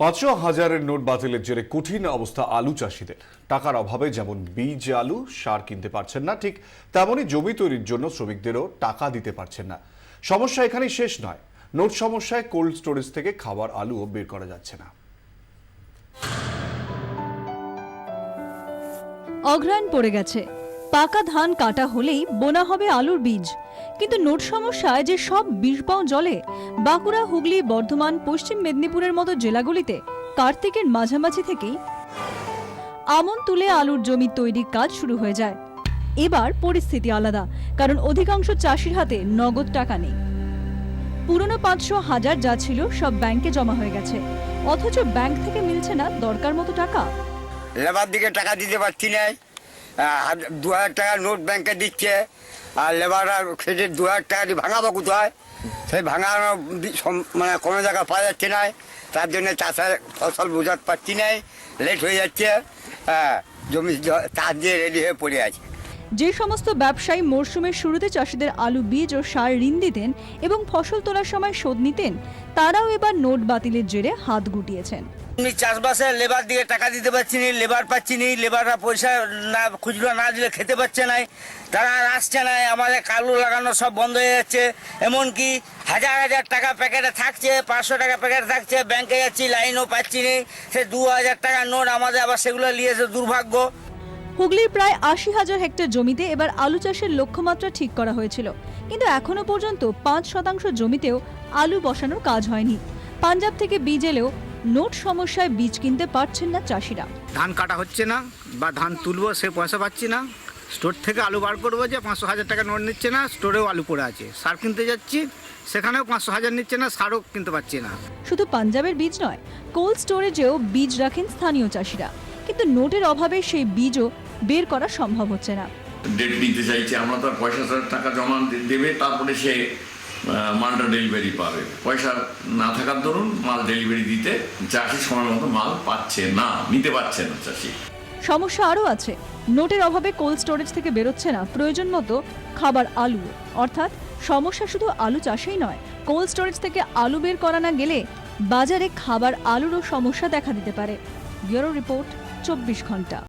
500,000-এর note বাতিলের জেরে কঠিন অবস্থা আলু চাষিদের। টাকার অভাবে যেমন বীজ, আলু, সার কিনতে পারছেন না, ঠিক তেমনই জমি তৈরির জন্য শ্রমিকদেরও টাকা দিতে পারছেন না। সমস্যা এখানেই শেষ নয়, নোট সমস্যায় কোল্ড স্টোরেজ থেকে খাবার আলুও বের করা যাচ্ছে না। অঘ্রাণ পড়ে গেছে, পাকা ধান কাটা হলেই বোনা হবে আলুর বীজ। কিন্তু নোট সমস্যায় যে সব বিষবাও জলে। বাঁকুড়া, হুগলি, বর্ধমান, পশ্চিম মেদিনীপুরের মতো জেলাগুলিতে কার্তিকের মাঝামাঝি থেকেই আমন তুলে আলুর জমি তৈরির কাজ শুরু হয়ে যায়। এবার পরিস্থিতি আলাদা, কারণ অধিকাংশ চাষির হাতে নগদ টাকা নেই। পুরনো 500,000 যা ছিল সব ব্যাংকে জমা হয়ে গেছে, অথচ ব্যাংক থেকে মিলছে না দরকার মতো টাকা। লেবার দিকে টাকা দিতে পারছি না, 2,000 টাকা নোট ব্যাংকে দিচ্ছে, আর লেবাররা খেটে 2,000 টাকা দিয়ে ভাঙাবো কোথায়? সেই ভাঙানো মানে কোনো জায়গায় পাওয়া যাচ্ছে না, তার জন্য চাষের ফসল বোঝাতে পারছি না, লেট হয়ে যাচ্ছে। জমি চাষ দিয়ে রেডি হয়ে পড়ে আছে। যে সমস্ত ব্যবসায়ী মরশুমের শুরুতে চাষিদের আলু বীজ ও সার ঋণ দিতেন এবং ফসল তোলার সময় শোধ নিতেন, তারাও এবার নোট বাতিলের জেরে হাত গুটিয়েছেন। আমি চাষবাসে লেবার দিকে টাকা দিতে পারছি না, লেবার পাচ্ছি না, লেবাররা পয়সা না খুচরো না দিলে খেতে পাচ্ছে না, তারা আর আসছে না, আমাদের কালু লাগানো সব বন্ধ হয়ে যাচ্ছে। এমনকি 1,000 টাকা প্যাকেটে থাকছে, 500 টাকা প্যাকেটে থাকছে, ব্যাংকে যাচ্ছি লাইনও পাচ্ছি না, সে 2,000 টাকার নোট আমাদের আবার সেগুলো নিয়েছে, দুর্ভাগ্য। হুগলির প্রায় 80,000 হেক্টর জমিতে এবার আলু চাষের লক্ষ্যমাত্রা ঠিক করা হয়েছিল, কিন্তু এখনো পর্যন্ত 5% জমিতেও আলু বসানোর কাজ হয়নি। পাঞ্জাব থেকে বীজ এলেও নোট সমস্যায় বীজ কিনতে পারছেন না চাষিরা। ধান কাটা হচ্ছে না, বা ধান তুলবো সে পয়সা পাচ্ছি না, স্টোর থেকে আলু বার করবো যে 500,000 টাকা নোট নিচ্ছে না, স্টোরেও আলু পড়ে আছে। সার কিনতে যাচ্ছি, সেখানেও 500,000 নিচ্ছে না, সারও কিনতে পারছি না। শুধু পাঞ্জাবের বীজ নয়, কোল্ড স্টোরেজেও বীজ রাখেন স্থানীয় চাষিরা, কিন্তু নোটের অভাবে সেই বীজও বের করা সম্ভব হচ্ছে না। ডেট নিতে চাইছে, আমরা তো পয়সা টাকা জমা দেবে, তারপরে সে মালটা ডেলিভারি পাবে। পয়সা না থাকার দরুন মাল ডেলিভারি দিতে চাষি সময় মতো মাল পাচ্ছে না, নিতে পারছে না চাষি। সমস্যা আরও আছে, নোটের অভাবে কোল্ড স্টোরেজ থেকে বেরোচ্ছে না প্রয়োজন মতো খাবার আলু। অর্থাৎ সমস্যা শুধু আলু চাষেই নয়, কোল্ড স্টোরেজ থেকে আলু বের করা না গেলে বাজারে খাবার আলুরও সমস্যা দেখা দিতে পারে। ব্যুরো রিপোর্ট, 24 ঘন্টা।